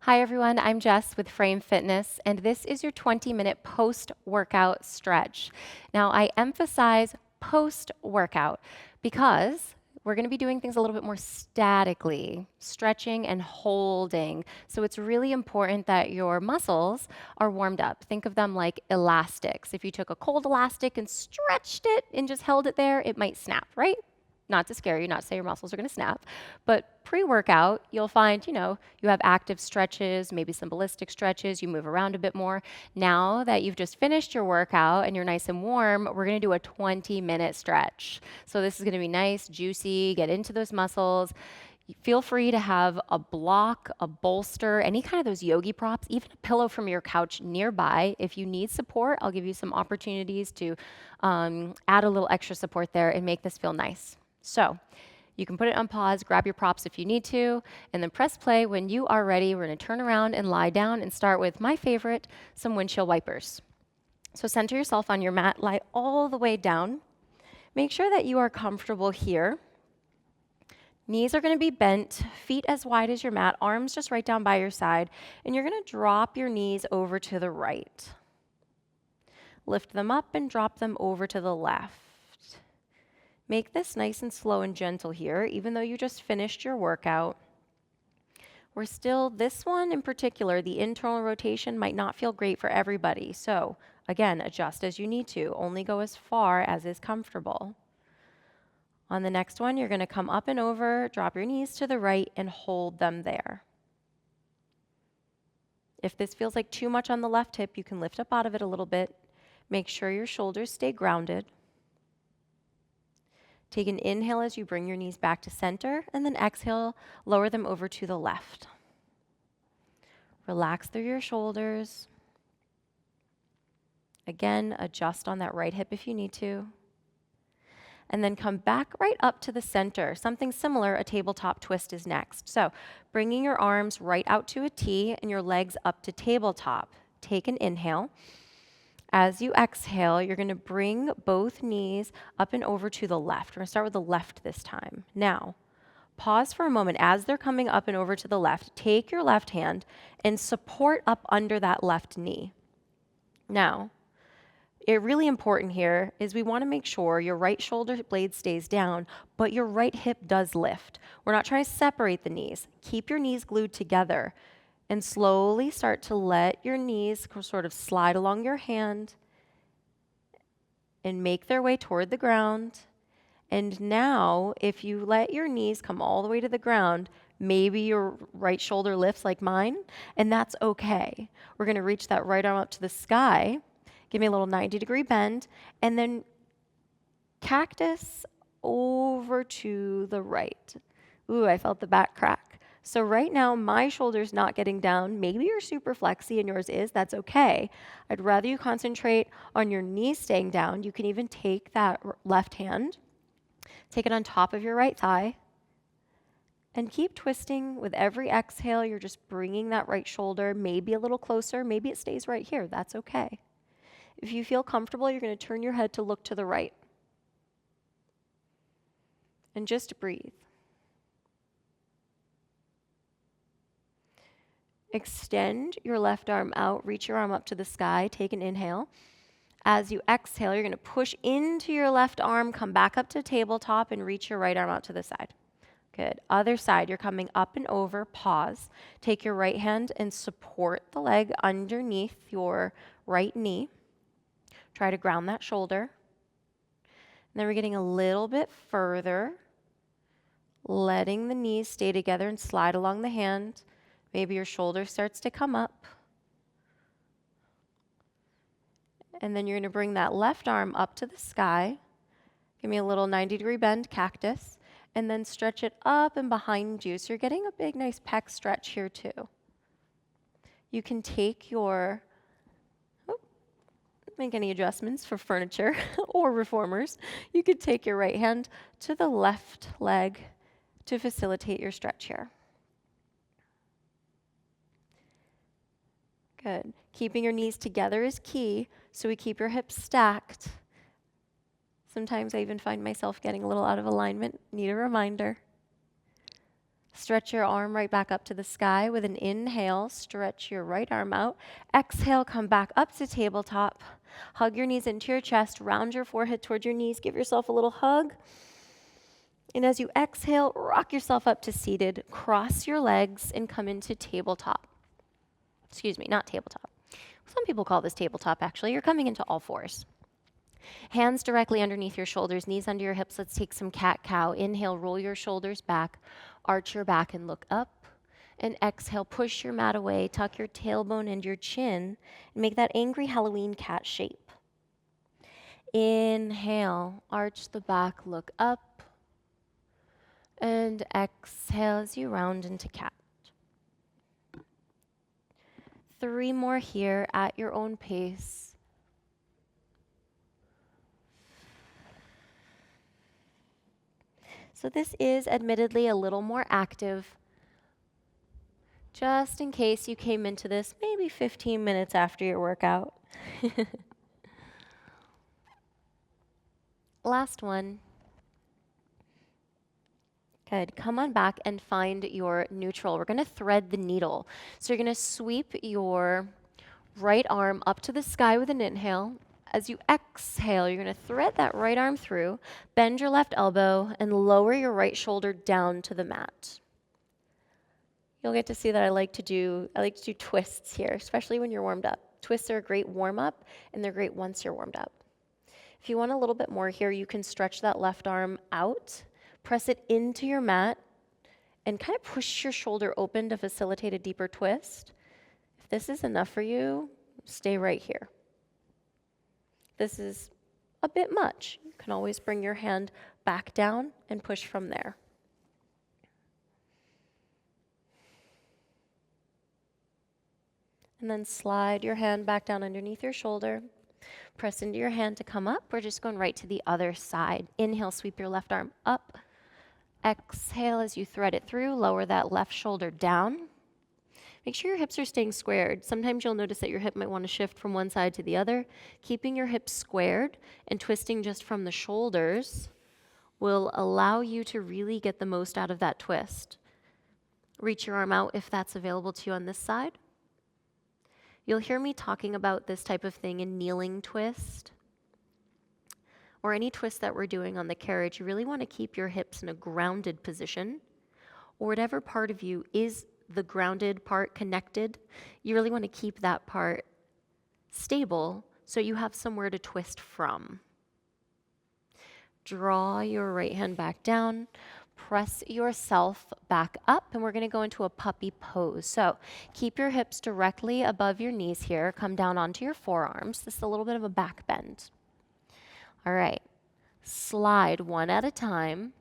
Hi everyone, I'm Jess with Frame Fitness, and this is your 20-minute post-workout stretch. Now, I emphasize post-workout because we're going to be doing things a little bit more statically, stretching and holding. So it's really important that your muscles are warmed up. Think of them like elastics. If you took a cold elastic and stretched it and just held it there, it might snap, right? Not to scare you, not to say your muscles are going to snap, but pre-workout, you'll find, you have active stretches, maybe some ballistic stretches, you move around a bit more. Now that you've just finished your workout and you're nice and warm, we're going to do a 20-minute stretch. So this is going to be nice, juicy, get into those muscles. Feel free to have a block, a bolster, any kind of those yogi props, even a pillow from your couch nearby. If you need support, I'll give you some opportunities to add a little extra support there and make this feel nice. So you can put it on pause, grab your props if you need to, and then press play when you are ready. We're going to turn around and lie down and start with my favorite, some windshield wipers. So center yourself on your mat, lie all the way down. Make sure that you are comfortable here. Knees are going to be bent, feet as wide as your mat, arms just right down by your side, and you're going to drop your knees over to the right. Lift them up and drop them over to the left. Make this nice and slow and gentle here, even though you just finished your workout. We're still, this one in particular, the internal rotation might not feel great for everybody. So again, adjust as you need to. Only go as far as is comfortable. On the next one, you're going to come up and over, drop your knees to the right, and hold them there. If this feels like too much on the left hip, you can lift up out of it a little bit. Make sure your shoulders stay grounded. Take an inhale as you bring your knees back to center, and then exhale, lower them over to the left. Relax through your shoulders. Again, adjust on that right hip if you need to. And then come back right up to the center. Something similar, a tabletop twist is next. So bringing your arms right out to a T and your legs up to tabletop. Take an inhale. As you exhale, you're going to bring both knees up and over to the left. We're going to start with the left this time. Now, pause for a moment. As they're coming up and over to the left, take your left hand and support up under that left knee. Now, really important here is we want to make sure your right shoulder blade stays down, but your right hip does lift. We're not trying to separate the knees. Keep your knees glued together. And slowly start to let your knees sort of slide along your hand and make their way toward the ground. And now, if you let your knees come all the way to the ground, maybe your right shoulder lifts like mine, and that's okay. We're going to reach that right arm up to the sky. Give me a little 90-degree bend, and then cactus over to the right. Ooh, I felt the back crack. So right now, my shoulder's not getting down. Maybe you're super flexy and yours is. That's okay. I'd rather you concentrate on your knees staying down. You can even take that left hand, take it on top of your right thigh, and keep twisting. With every exhale, you're just bringing that right shoulder maybe a little closer. Maybe it stays right here. That's okay. If you feel comfortable, you're going to turn your head to look to the right. And just breathe. Extend your left arm out, reach your arm up to the sky, take an inhale. As you exhale, you're going to push into your left arm, come back up to tabletop, and reach your right arm out to the side. Good. Other side, you're coming up and over, pause. Take your right hand and support the leg underneath your right knee. Try to ground that shoulder. And then we're getting a little bit further, letting the knees stay together and slide along the hand. Maybe your shoulder starts to come up. And then you're going to bring that left arm up to the sky. Give me a little 90-degree bend, cactus. And then stretch it up and behind you. So you're getting a big, nice pec stretch here too. You can take your, make any adjustments for furniture or reformers. You could take your right hand to the left leg to facilitate your stretch here. Good. Keeping your knees together is key, so we keep your hips stacked. Sometimes I even find myself getting a little out of alignment. Need a reminder. Stretch your arm right back up to the sky with an inhale. Stretch your right arm out. Exhale, come back up to tabletop. Hug your knees into your chest. Round your forehead toward your knees. Give yourself a little hug. And as you exhale, rock yourself up to seated. Cross your legs and come into tabletop. Excuse me, not tabletop. Some people call this tabletop, actually. You're coming into all fours. Hands directly underneath your shoulders, knees under your hips. Let's take some cat-cow. Inhale, roll your shoulders back, arch your back and look up. And exhale, push your mat away, tuck your tailbone and your chin, and make that angry Halloween cat shape. Inhale, arch the back, look up. And exhale as you round into cat. 3 more here at your own pace. So this is admittedly a little more active, just in case you came into this maybe 15 minutes after your workout. Last one. Good. Come on back and find your neutral. We're going to thread the needle. So you're going to sweep your right arm up to the sky with an inhale. As you exhale, you're going to thread that right arm through, bend your left elbow, and lower your right shoulder down to the mat. You'll get to see that I like to do twists here, especially when you're warmed up. Twists are a great warm-up, and they're great once you're warmed up. If you want a little bit more here, you can stretch that left arm out, press it into your mat, and kind of push your shoulder open to facilitate a deeper twist. If this is enough for you, stay right here. This is a bit much. You can always bring your hand back down and push from there. And then slide your hand back down underneath your shoulder. Press into your hand to come up. We're just going right to the other side. Inhale, sweep your left arm up. Exhale as you thread it through. Lower that left shoulder down. Make sure your hips are staying squared. Sometimes you'll notice that your hip might want to shift from one side to the other. Keeping your hips squared and twisting just from the shoulders will allow you to really get the most out of that twist. Reach your arm out if that's available to you on this side. You'll hear me talking about this type of thing in kneeling twist or any twist that we're doing on the carriage. You really want to keep your hips in a grounded position, or whatever part of you is the grounded part connected. You really want to keep that part stable so you have somewhere to twist from. Draw your right hand back down. Press yourself back up, and we're going to go into a puppy pose. So keep your hips directly above your knees here. Come down onto your forearms. This is a little bit of a back bend. All right. Slide one at a time.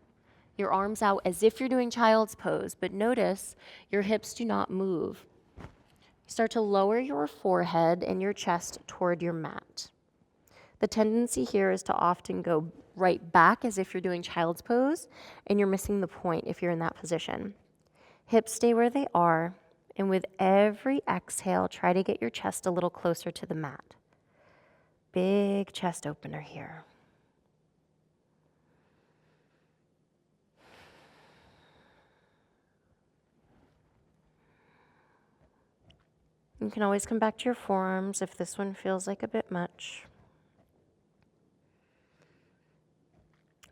Your arms out as if you're doing child's pose, but notice your hips do not move. Start to lower your forehead and your chest toward your mat. The tendency here is to often go right back as if you're doing child's pose, and you're missing the point if you're in that position. Hips stay where they are, and with every exhale, try to get your chest a little closer to the mat. Big chest opener here. You can always come back to your forearms if this one feels like a bit much.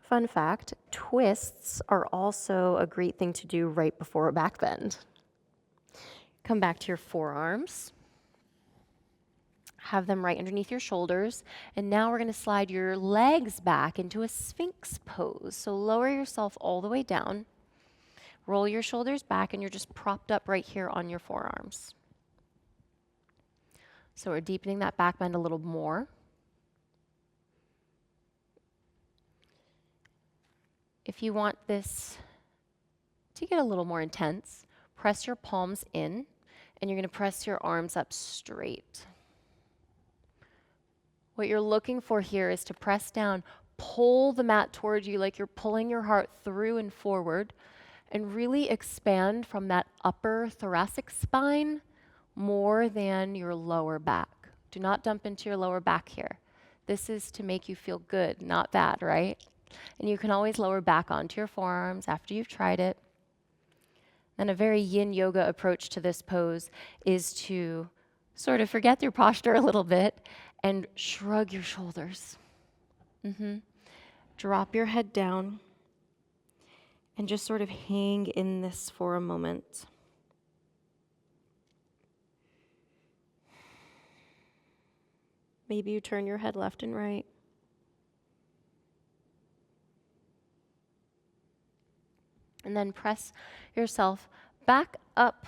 Fun fact, twists are also a great thing to do right before a back bend. Come back to your forearms. Have them right underneath your shoulders. And now we're going to slide your legs back into a Sphinx pose. So lower yourself all the way down. Roll your shoulders back, and you're just propped up right here on your forearms. So we're deepening that back bend a little more. If you want this to get a little more intense, press your palms in, and you're going to press your arms up straight. What you're looking for here is to press down, pull the mat toward you like you're pulling your heart through and forward, and really expand from that upper thoracic spine more than your lower back. Do not dump into your lower back here. This is to make you feel good, not bad, right? And you can always lower back onto your forearms after you've tried it. And a very yin yoga approach to this pose is to sort of forget your posture a little bit and shrug your shoulders. Drop your head down and just sort of hang in this for a moment. Maybe you turn your head left and right. And then press yourself back up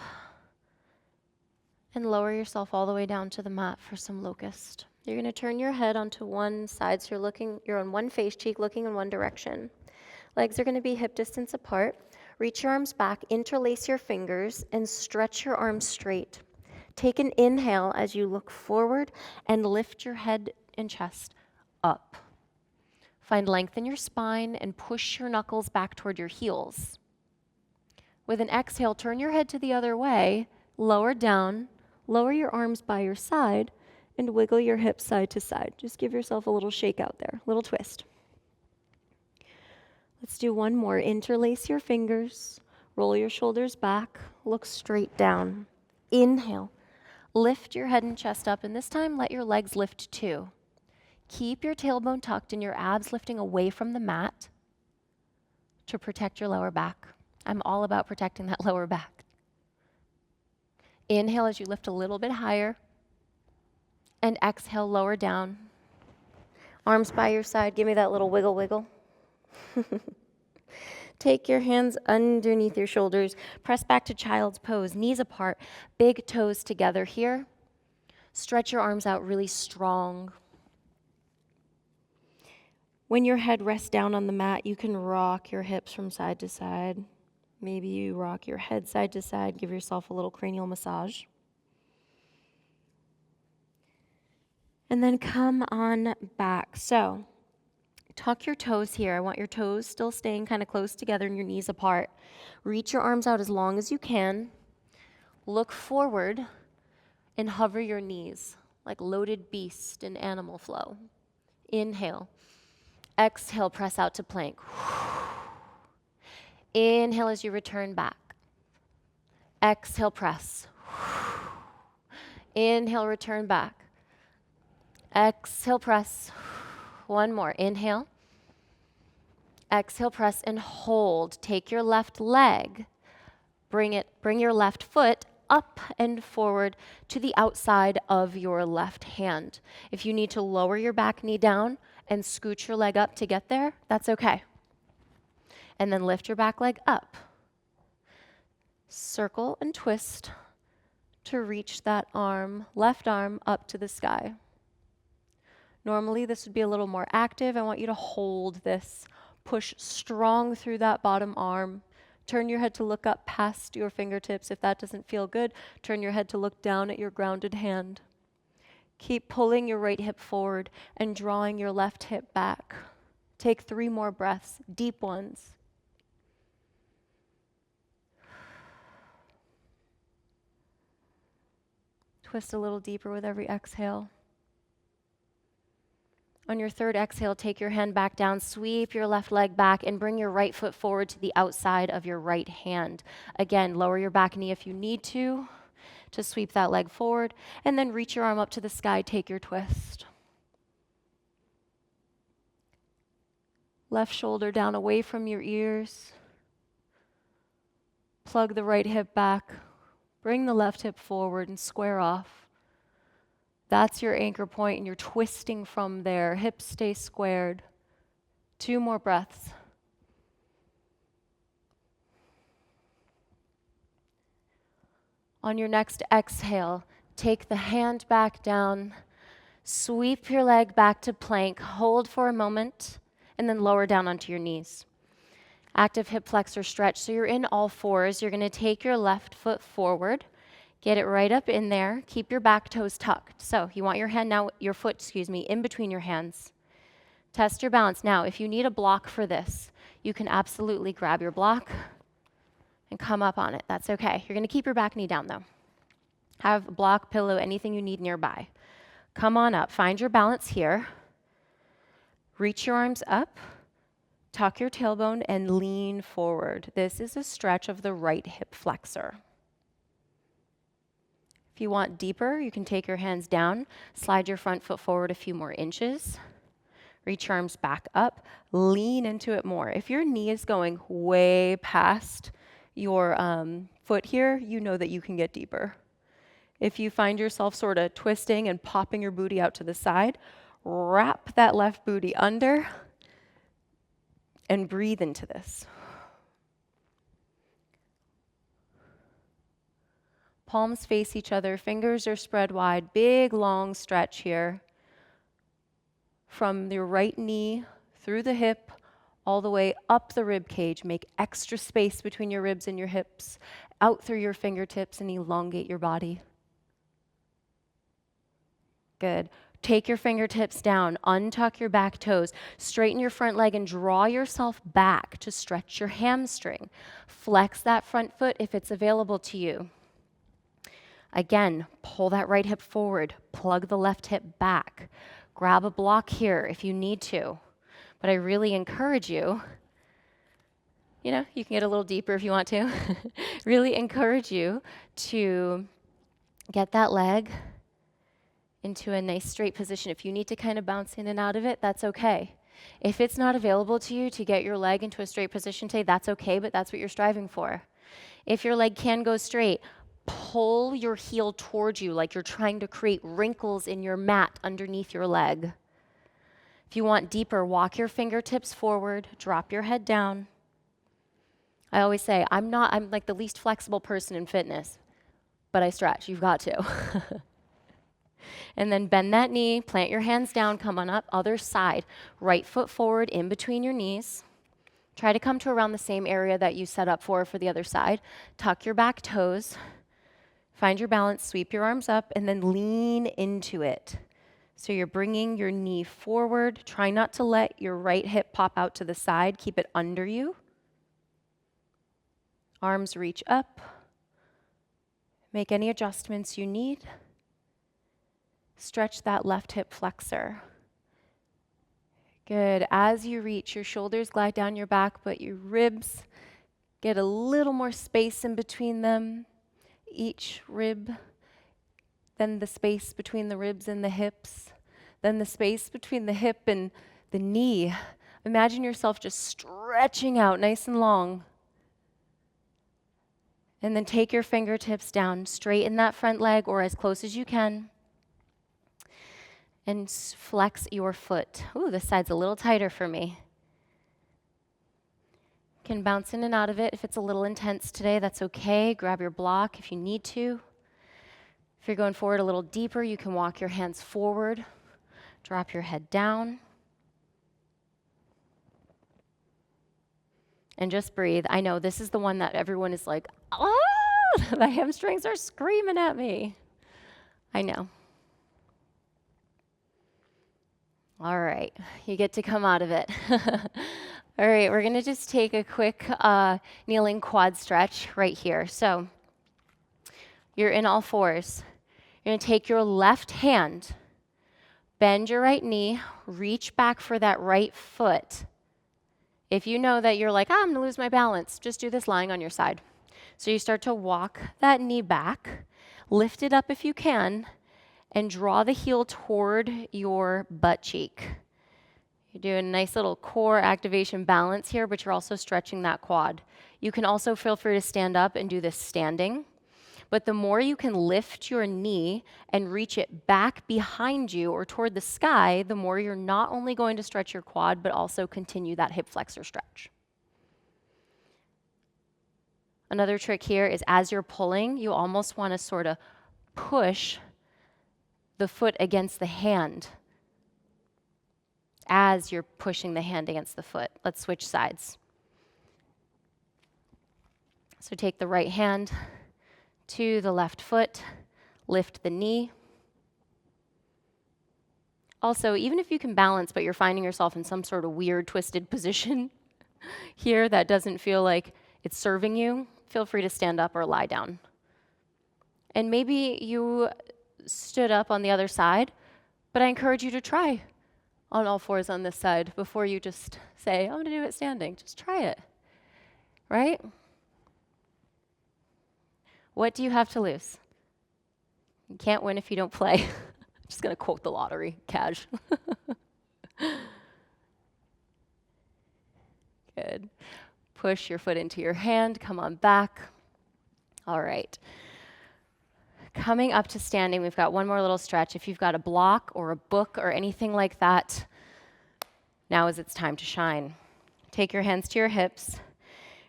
and lower yourself all the way down to the mat for some locust. You're going to turn your head onto one side, so you're on one face cheek, looking in one direction. Legs are going to be hip distance apart. Reach your arms back, interlace your fingers, and stretch your arms straight. Take an inhale as you look forward and lift your head and chest up. Find length in your spine and push your knuckles back toward your heels. With an exhale, turn your head to the other way, lower down, lower your arms by your side, and wiggle your hips side to side. Just give yourself a little shake out there, a little twist. Let's do one more. Interlace your fingers, roll your shoulders back, look straight down. Inhale, lift your head and chest up, and this time let your legs lift too. Keep your tailbone tucked and your abs lifting away from the mat to protect your lower back. I'm all about protecting that lower back. Inhale as you lift a little bit higher, and exhale, lower down. Arms by your side, give me that little wiggle, wiggle. Take your hands underneath your shoulders. Press back to child's pose, knees apart, big toes together here. Stretch your arms out really strong. When your head rests down on the mat, you can rock your hips from side to side. Maybe you rock your head side to side, give yourself a little cranial massage. And then come on back. So, tuck your toes here. I want your toes still staying kind of close together and your knees apart. Reach your arms out as long as you can. Look forward and hover your knees like loaded beast in animal flow. Inhale. Exhale, press out to plank. Inhale as you return back. Exhale, press. Inhale, return back. Exhale, press. One more. Inhale. Exhale, press and hold. Take your left leg. Bring your left foot up and forward to the outside of your left hand. If you need to lower your back knee down and scoot your leg up to get there, that's okay. And then lift your back leg up. Circle and twist to reach that arm, left arm, up to the sky. Normally, this would be a little more active. I want you to hold this. Push strong through that bottom arm. Turn your head to look up past your fingertips. If that doesn't feel good, turn your head to look down at your grounded hand. Keep pulling your right hip forward and drawing your left hip back. Take 3 more breaths, deep ones. Twist a little deeper with every exhale. On your third exhale, take your hand back down, sweep your left leg back, and bring your right foot forward to the outside of your right hand. Again, lower your back knee if you need to sweep that leg forward, and then reach your arm up to the sky, take your twist. Left shoulder down away from your ears. Plug the right hip back. Bring the left hip forward and square off. That's your anchor point, and you're twisting from there. Hips stay squared. 2 more breaths. On your next exhale, take the hand back down, sweep your leg back to plank, hold for a moment, and then lower down onto your knees. Active hip flexor stretch. So you're in all fours. You're going to take your left foot forward. Get it right up in there. Keep your back toes tucked. So you want your foot, in between your hands. Test your balance. Now, if you need a block for this, you can absolutely grab your block and come up on it. That's okay. You're going to keep your back knee down, though. Have a block, pillow, anything you need nearby. Come on up. Find your balance here. Reach your arms up. Tuck your tailbone and lean forward. This is a stretch of the right hip flexor. If you want deeper, you can take your hands down, slide your front foot forward a few more inches, reach your arms back up, lean into it more. If your knee is going way past your foot here, you know that you can get deeper. If you find yourself sort of twisting and popping your booty out to the side, wrap that left booty under and breathe into this. Palms face each other, fingers are spread wide, big long stretch here. From your right knee through the hip, all the way up the rib cage. Make extra space between your ribs and your hips, out through your fingertips, and elongate your body. Good. Take your fingertips down, untuck your back toes, straighten your front leg and draw yourself back to stretch your hamstring. Flex that front foot if it's available to you. Again, pull that right hip forward, plug the left hip back. Grab a block here if you need to. But I really encourage you, you can get a little deeper if you want to. Really encourage you to get that leg into a nice straight position. If you need to kind of bounce in and out of it, that's okay. If it's not available to you to get your leg into a straight position today, that's okay, but that's what you're striving for. If your leg can go straight, pull your heel towards you like you're trying to create wrinkles in your mat underneath your leg. If you want deeper, walk your fingertips forward, drop your head down. I always say, I'm like the least flexible person in fitness, but I stretch. You've got to. And then bend that knee, plant your hands down, come on up, other side. Right foot forward in between your knees. Try to come to around the same area that you set up for the other side. Tuck your back toes. Find your balance, sweep your arms up, and then lean into it. So you're bringing your knee forward. Try not to let your right hip pop out to the side. Keep it under you. Arms reach up. Make any adjustments you need. Stretch that left hip flexor. Good. As you reach, your shoulders glide down your back, but your ribs get a little more space in between them. Each rib, then the space between the ribs and the hips, then the space between the hip and the knee. Imagine yourself just stretching out nice and long. And then take your fingertips down, straighten that front leg or as close as you can. And flex your foot. Ooh, this side's a little tighter for me. You can bounce in and out of it. If it's a little intense today, that's okay. Grab your block if you need to. If you're going forward a little deeper, you can walk your hands forward. Drop your head down. And just breathe. I know this is the one that everyone is like, the hamstrings are screaming at me. I know. All right, you get to come out of it. All right, we're going to just take a quick kneeling quad stretch right here. So you're in all fours. You're going to take your left hand, bend your right knee, reach back for that right foot. If you know that you're like, I'm going to lose my balance, just do this lying on your side. So you start to walk that knee back, lift it up if you can, and draw the heel toward your butt cheek. You're doing a nice little core activation balance here, but you're also stretching that quad. You can also feel free to stand up and do this standing. But the more you can lift your knee and reach it back behind you or toward the sky, the more you're not only going to stretch your quad, but also continue that hip flexor stretch. Another trick here is as you're pulling, you almost want to sort of push the foot against the hand as you're pushing the hand against the foot. Let's switch sides. So take the right hand to the left foot, lift the knee. Also, even if you can balance, but you're finding yourself in some sort of weird twisted position here that doesn't feel like it's serving you, feel free to stand up or lie down. And maybe you stood up on the other side, but I encourage you to try on all fours on this side before you just say, I'm going to do it standing. Just try it, right? What do you have to lose? You can't win if you don't play. I'm just going to quote the lottery, cash. Good. Push your foot into your hand. Come on back. All right. Coming up to standing, we've got one more little stretch. If you've got a block or a book or anything like that, now is its time to shine. Take your hands to your hips.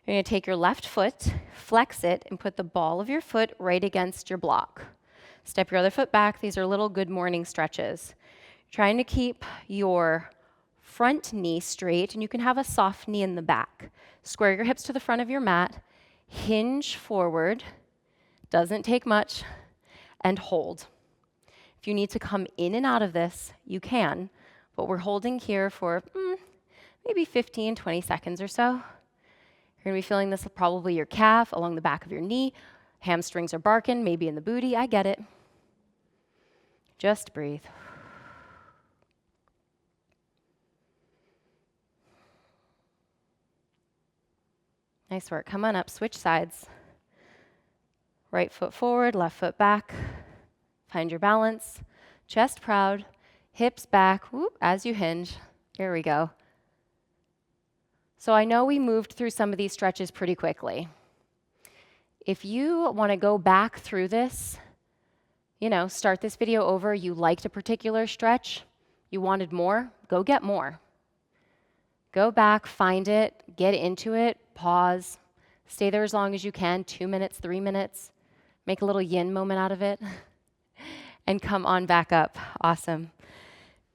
You're going to take your left foot, flex it, and put the ball of your foot right against your block. Step your other foot back. These are little good morning stretches. Trying to keep your front knee straight, and you can have a soft knee in the back. Square your hips to the front of your mat, hinge forward, doesn't take much, and hold. If you need to come in and out of this, you can, but we're holding here for maybe 15, 20 seconds or so. You're going to be feeling this probably your calf, along the back of your knee. Hamstrings are barking, maybe in the booty. I get it. Just breathe. Nice work. Come on up. Switch sides. Right foot forward, left foot back. Find your balance. Chest proud. Hips back. Whoop, as you hinge. Here we go. So I know we moved through some of these stretches pretty quickly. If you want to go back through this, start this video over, you liked a particular stretch, you wanted more, go get more. Go back, find it, get into it, pause, stay there as long as you can, 2 minutes, 3 minutes, make a little yin moment out of it, and come on back up. Awesome.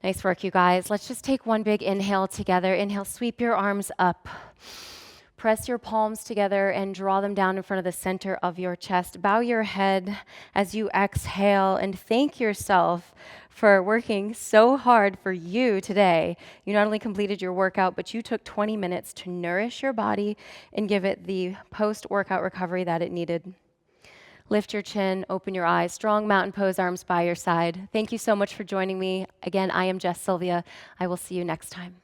Nice work, you guys. Let's just take one big inhale together. Inhale, sweep your arms up. Press your palms together and draw them down in front of the center of your chest. Bow your head as you exhale and thank yourself for working so hard for you today. You not only completed your workout, but you took 20 minutes to nourish your body and give it the post-workout recovery that it needed. Lift your chin, open your eyes, strong mountain pose, arms by your side. Thank you so much for joining me. Again, I am Jess Sylvia. I will see you next time.